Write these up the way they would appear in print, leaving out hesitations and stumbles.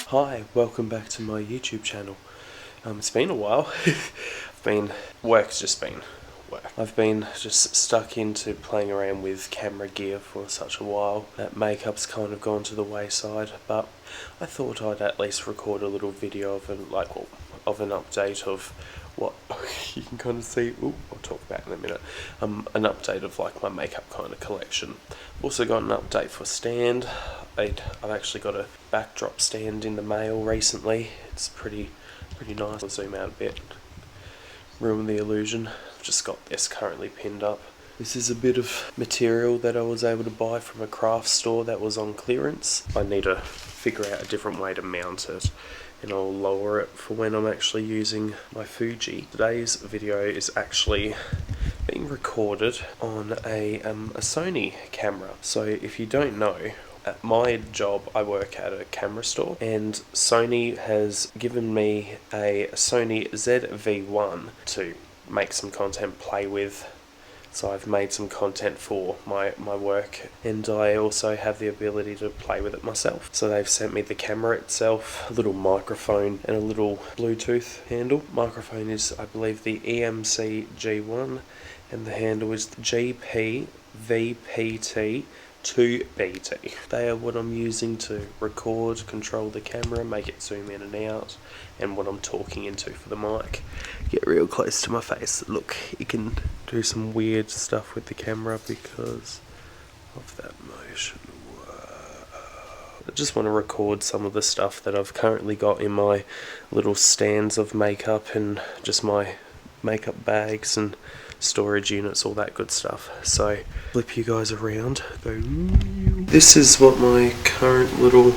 Hi, welcome back to my YouTube channel. It's been a while. Work's just been work. I've been just stuck into playing around with camera gear for such a while that makeup's kind of gone to the wayside, but I thought I'd at least record a little video of an update of what you can kind of see. I'll talk about in a minute. An update of like my makeup kind of collection. Also got an update for stand. I've actually got a backdrop stand in the mail recently. It's pretty nice. I'll zoom out a bit, ruin the illusion. I've just got this currently pinned up. This is a bit of material that I was able to buy from a craft store that was on clearance. I need to figure out a different way to mount it, and I'll lower it for when I'm actually using my Fuji. Today's video is actually being recorded on a Sony camera. So if you don't know, at my job I work at a camera store, and Sony has given me a Sony ZV-1 to make some content, play with. So I've made some content for my work, and I also have the ability to play with it myself. So they've sent me the camera itself, a little microphone and a little Bluetooth handle. Microphone is, I believe, the EMC G1, and the handle is GP-VPT 2BT. They are what I'm using to record, control the camera, make it zoom in and out, and what I'm talking into for the mic. Get real close to my face. Look, you can do some weird stuff with the camera because of that motion. I just want to record some of the stuff that I've currently got in my little stands of makeup and just my makeup bags and storage units, all that good stuff. So flip you guys around, go. This is what my current little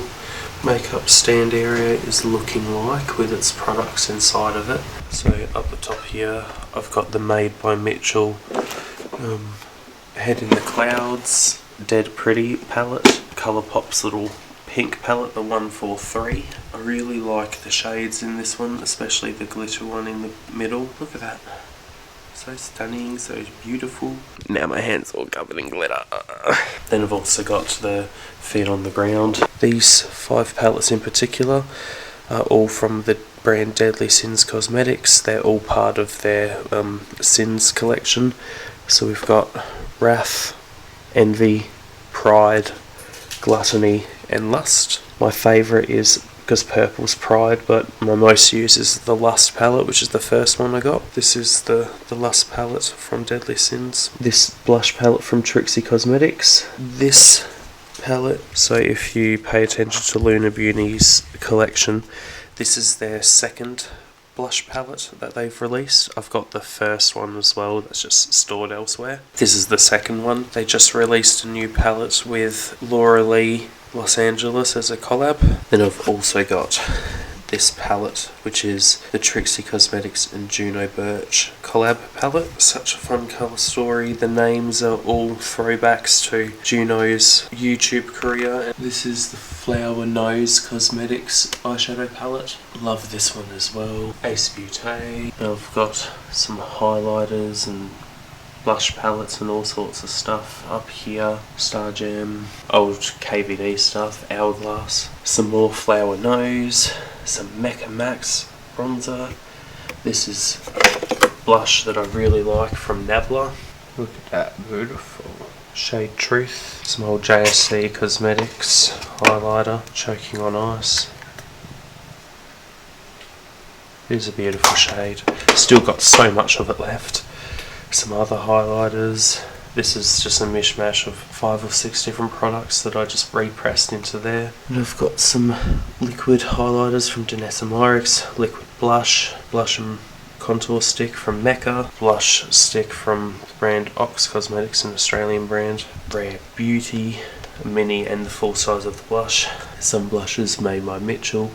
makeup stand area is looking like with its products inside of it. So up the top here I've got the Made by Mitchell Head in the Clouds Dead Pretty palette, Colourpop's little pink palette, the 143. I really like the shades in this one, especially the glitter one in the middle. Look at that. So stunning, so beautiful. Now my hand's all covered in glitter. Then I've also got the Feet on the Ground. These 5 palettes in particular are all from the brand Deadly Sins Cosmetics. They're all part of their Sins collection. So we've got Wrath, Envy, Pride, Gluttony and Lust. My favourite is, because purple's Pride, but my most used is the Lust palette, which is the first one I got. This is the Lust palette from Deadly Sins. This blush palette from Trixie Cosmetics. This palette, so if you pay attention to Luna Beauty's collection, this is their second blush palette that they've released. I've got the first one as well that's just stored elsewhere. This is the second one. They just released a new palette with Laura Lee Los Angeles as a collab. Then I've also got this palette, which is the Trixie Cosmetics and Juno Birch collab palette. Such a fun colour story. The names are all throwbacks to Juno's YouTube career. This is the Flower Nose Cosmetics eyeshadow palette. Love this one as well. Ace Beauté. I've got some highlighters and blush palettes and all sorts of stuff up here. Star Jam, old KVD stuff, Hourglass, some more Flower Nose, some Mecca Max bronzer. This is blush that I really like from Nabla. Look at that, beautiful. Shade Truth, some old JSC Cosmetics highlighter, Choking on Ice. It is a beautiful shade. Still got so much of it left. Some other highlighters. This is just a mishmash of 5 or 6 different products that I just repressed into there. And I've got some liquid highlighters from Danessa Myricks, liquid blush and contour stick from Mecca, blush stick from the brand Ox Cosmetics, an Australian brand, Rare Beauty, a mini and the full size of the blush, some blushes made by Mitchell,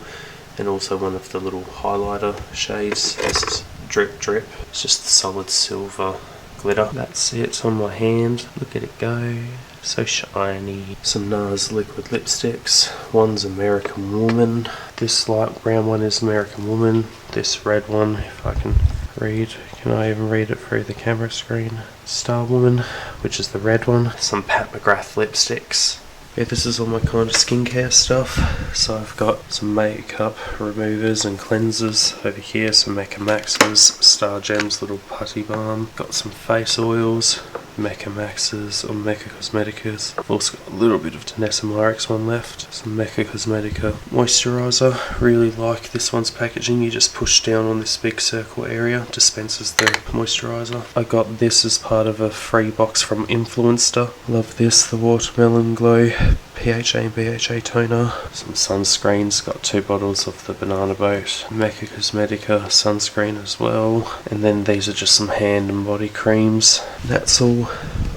and also one of the little highlighter shades. This is Drip Drip. It's just the solid silver glitter. That's it on my hand. Look at it go. So shiny. Some NARS liquid lipsticks. One's American Woman. This light brown one is American Woman. This red one, if I can read. Can I even read it through the camera screen? Star Woman, which is the red one. Some Pat McGrath lipsticks. Yeah, this is all my kind of skincare stuff. So I've got some makeup removers and cleansers over here, some Mecca Maxes, Star Gems little putty balm. Got some face oils, Mecca Maxes or Mecca Cosmeticas. I've also got a little bit of Denesamyrix one left. Some Mecca Cosmetica moisturiser. Really like this one's packaging. You just push down on this big circle area, dispenses the moisturiser. I got this as part of a free box from Influencer. Love this, the Watermelon Glow PHA and BHA toner. Some sunscreens, got 2 bottles of the Banana Boat Mecca Cosmetica sunscreen as well. And then these are just some hand and body creams. That's all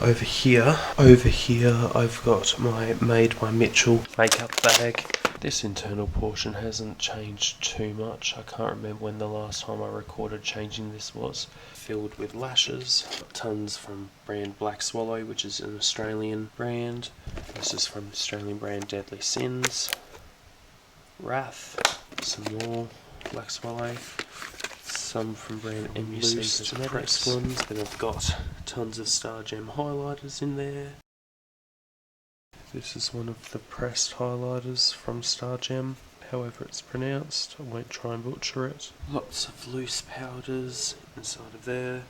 over here. Over here I've got my Made by Mitchell makeup bag. This internal portion hasn't changed too much. I can't remember when the last time I recorded changing this was. Filled with lashes. Got tons from brand Black Swallow, which is an Australian brand. This is from the Australian brand Deadly Sins. Wrath. Some more Black Swallow. Some from brand MUC Cosmetics ones. Then I've got tons of Star Gem highlighters in there. This is one of the pressed highlighters from Star Gem, however it's pronounced. I won't try and butcher it. Lots of loose powders inside of there.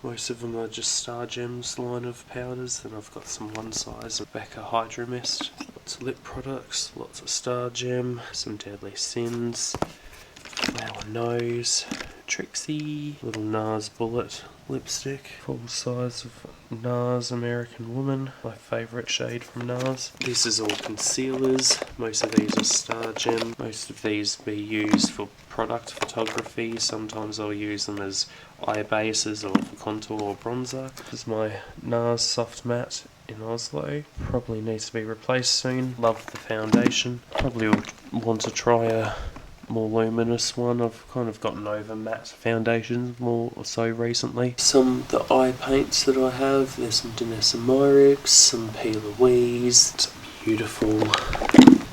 Most of them are just Star Gem's line of powders. Then I've got some one size of Becca Hydro Mist. Lots of lip products, lots of Star Gem, some Deadly Sins, Flower Nose, Trixie, little NARS Bullet lipstick, full size of NARS American Woman, my favourite shade from NARS. This is all concealers. Most of these are Star Gem. Most of these be used for product photography. Sometimes I'll use them as eye bases or for contour or bronzer. This is my NARS Soft Matte in Oslo. Probably needs to be replaced soon. Love the foundation. Probably would want to try a more luminous one. I've kind of gotten over matte foundations more or so recently. Some of the eye paints that I have, there's some Denesamyrix, some P. Louise, it's beautiful.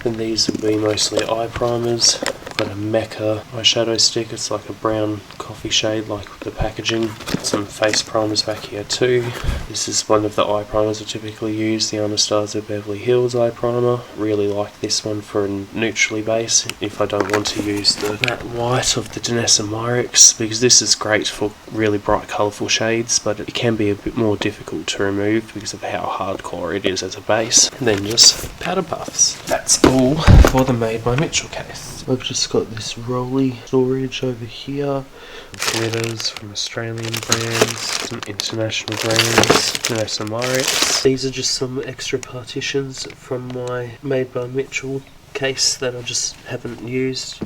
And these would be mostly eye primers. I've got a Mecca eyeshadow stick, it's like a brown coffee shade like the packaging. Some face primers back here too. This is one of the eye primers I typically use, the Anastasia Beverly Hills eye primer. Really like this one for a neutrally base if I don't want to use the matte white of the Denesamyrix, because this is great for really bright colourful shades, but it can be a bit more difficult to remove because of how hardcore it is as a base. And then just powder puffs. That's all for the Made by Mitchell case. I've just got this rolly storage over here. Glitters from Australian brands, some international brands, Denesamyrix. These are just some extra partitions from my Made by Mitchell case that I just haven't used.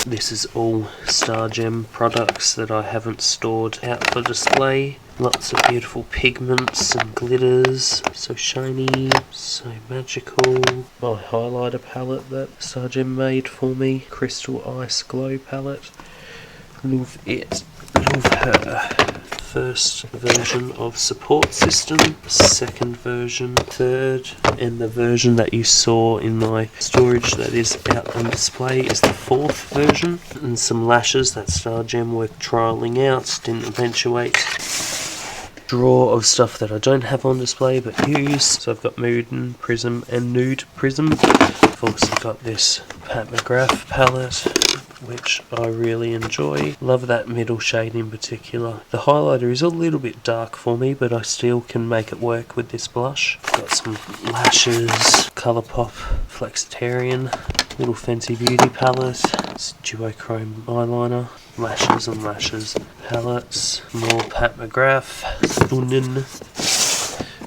This is all Star Gem products that I haven't stored out for display. Lots of beautiful pigments and glitters, so shiny, so magical. My highlighter palette that Star Gem made for me, Crystal Ice Glow palette. Love it, love her. First version of support system, second version, third, and the version that you saw in my storage that is out on display is the fourth version. And some lashes that Star Gem were trialling out, didn't eventuate. Drawer of stuff that I don't have on display but use. So I've got Mood Prism and Nude Prism. I've also got this Pat McGrath palette, which I really enjoy. Love that middle shade in particular. The highlighter is a little bit dark for me, but I still can make it work with this blush. Got some lashes, Colourpop Flexitarian, little Fenty Beauty palette, it's duochrome eyeliner, lashes and lashes, palettes, more Pat McGrath, stunning.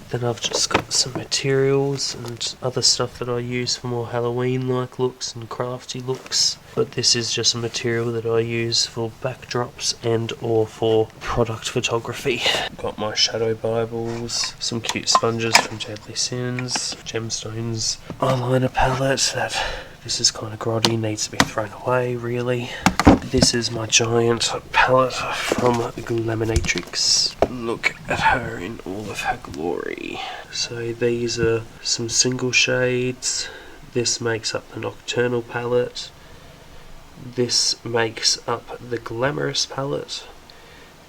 Then I've just got some materials and other stuff that I use for more Halloween-like looks and crafty looks. But this is just a material that I use for backdrops and or for product photography. Got my shadow Bibles, some cute sponges from Deadly Sins, Gemstones eyeliner palette that this is kind of grotty, needs to be thrown away really. This is my giant palette from Glaminatrix. Look at her in all of her glory. So these are some single shades. This makes up the Nocturnal palette. This makes up the Glamorous palette.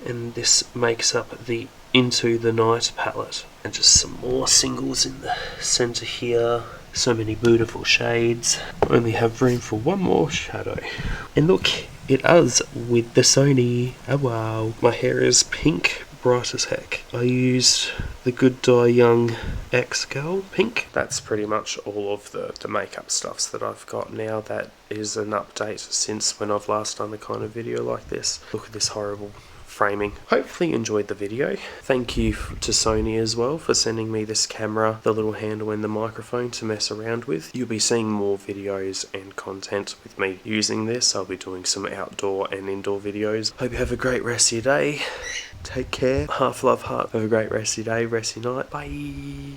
And this makes up the into the night palette. And just some more singles in the centre here. So many beautiful shades. Only have room for one more shadow. And look, it does with the Sony. Oh wow. My hair is pink, bright as heck. I used the Good Die Young X Girl pink. That's pretty much all of the makeup stuffs that I've got now. That is an update since when I've last done a kind of video like this. Look at this horrible framing. Hopefully you enjoyed the video. Thank you to Sony as well for sending me this camera, the little handle and the microphone to mess around with. You'll be seeing more videos and content with me using this. I'll be doing some outdoor and indoor videos. Hope you have a great rest of your day. Take care. Half love, heart. Have a great rest of your day, rest of your night. Bye.